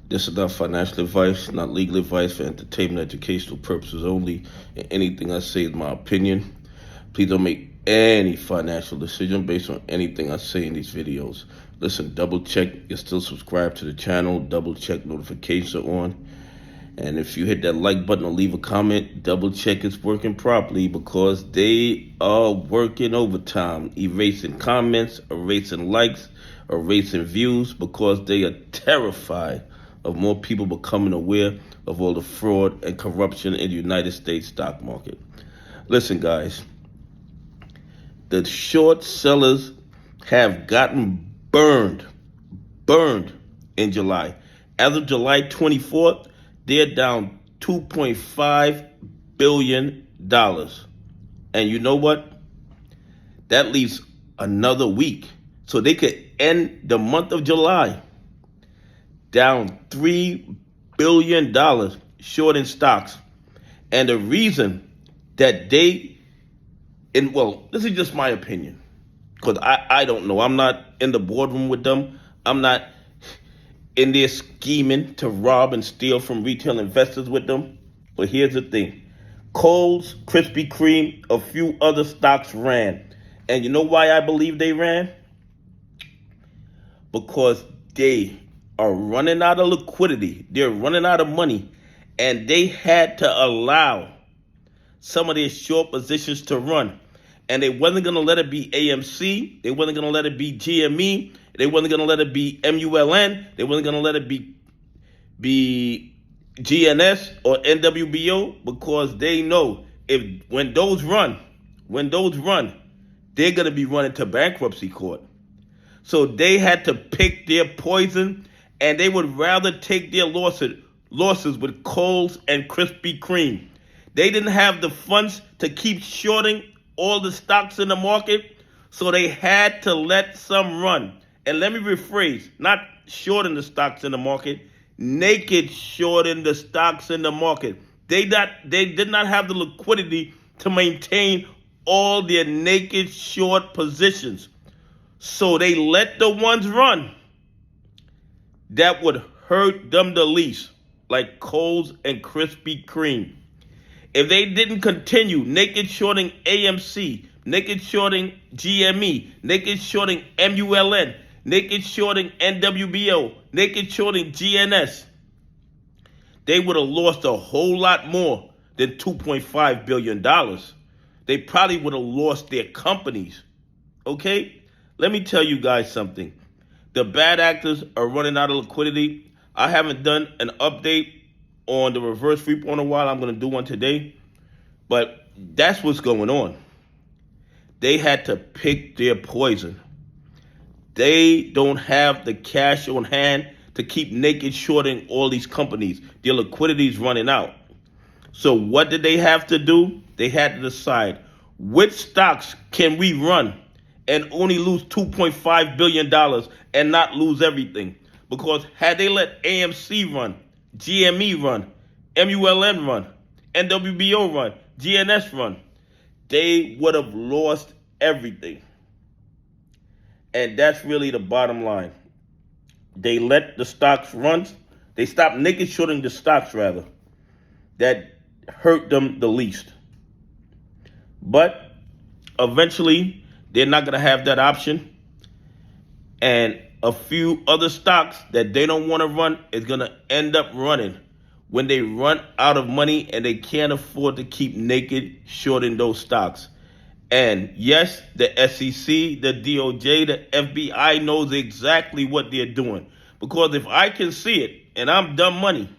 This is not financial advice, not legal advice, for entertainment, educational purposes only. And anything I say is my opinion. Please don't make any financial decision based on anything I say in these videos. Listen, double check you're still subscribed to the channel. Double check notifications are on. And if you hit that like button or leave a comment, double check it's working properly, because they are working overtime, erasing comments, erasing likes, erasing views, because they are terrified of more people becoming aware of all the fraud and corruption in the United States stock market. Listen, guys, the short sellers have gotten burned in July. As of July 24th, they're down $2.5 billion. And you know what? That leaves another week. So they could end the month of July down $3 billion short in stocks. And the reason that this is just my opinion, because I don't know. I'm not in the boardroom with them. I'm not in there scheming to rob and steal from retail investors with them. But here's the thing. Kohl's, Krispy Kreme, a few other stocks ran. And you know why I believe they ran? Because they are running out of liquidity. They're running out of money. And they had to allow some of their short positions to run. And they wasn't going to let it be AMC. They wasn't going to let it be GME. They wasn't going to let it be MULN. They wasn't going to let it be GNS or NWBO, because they know when those run, they're going to be running to bankruptcy court. So they had to pick their poison, and they would rather take their losses with Kohl's and Krispy Kreme. They didn't have the funds to keep shorting all the stocks in the market, so they had to let some run. And let me rephrase, not shorting the stocks in the market, naked shorting the stocks in the market. They did not have the liquidity to maintain all their naked short positions. So they let the ones run that would hurt them the least, like Kohl's and Krispy Kreme. If they didn't continue naked shorting AMC, naked shorting GME, naked shorting MULN, naked shorting NWBO, naked shorting GNS, they would have lost a whole lot more than $2.5 billion. They probably would have lost their companies. Okay? Let me tell you guys something. The bad actors are running out of liquidity. I haven't done an update on the reverse repo in a while. I'm going to do one today. But that's what's going on. They had to pick their poison. They don't have the cash on hand to keep naked shorting all these companies. Their liquidity is running out. So what did they have to do? They had to decide, which stocks can we run and only lose $2.5 billion and not lose everything? Because had they let AMC run, GME run, MULN run, NWBO run, GNS run, they would have lost everything. And that's really the bottom line. They let the stocks run. They stopped naked shorting the stocks, rather, that hurt them the least. But eventually, they're not going to have that option. And a few other stocks that they don't want to run is going to end up running when they run out of money and they can't afford to keep naked shorting those stocks. And yes, the SEC, the DOJ, the FBI knows exactly what they're doing. Because if I can see it and I'm dumb money,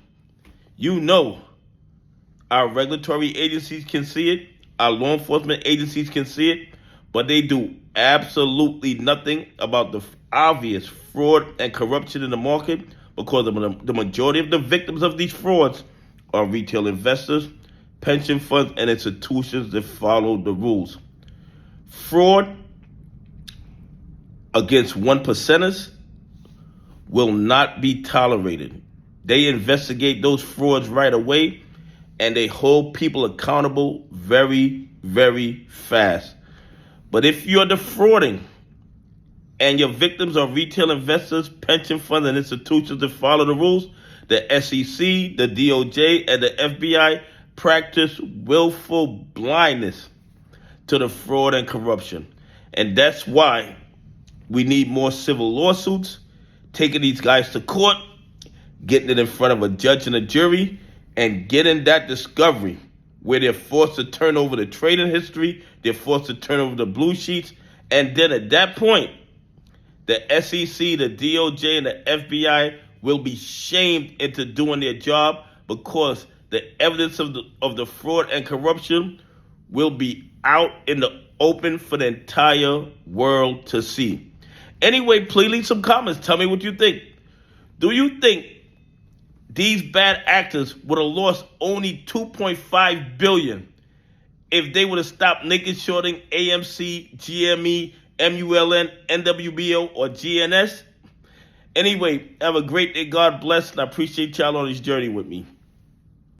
you know our regulatory agencies can see it, our law enforcement agencies can see it, but they do absolutely nothing about the obvious fraud and corruption in the market, because the majority of the victims of these frauds are retail investors, pension funds, and institutions that follow the rules. Fraud against 1%ers will not be tolerated. They investigate those frauds right away, and they hold people accountable very, very fast. But if you're defrauding and your victims are retail investors, pension funds, and institutions that follow the rules, the SEC, the DOJ, and the FBI practice willful blindness to the fraud and corruption. And that's why we need more civil lawsuits, taking these guys to court, getting it in front of a judge and a jury, and getting that discovery where they're forced to turn over the trading history, they're forced to turn over the blue sheets, and then at that point, the SEC, the DOJ, and the FBI will be shamed into doing their job because the evidence of the fraud and corruption will be out in the open for the entire world to see. Anyway, please leave some comments. Tell me what you think. Do you think these bad actors would have lost only $2.5 billion if they would have stopped naked shorting AMC, GME, MULN, NWBO, or GNS? Anyway, have a great day. God bless, and I appreciate y'all on this journey with me.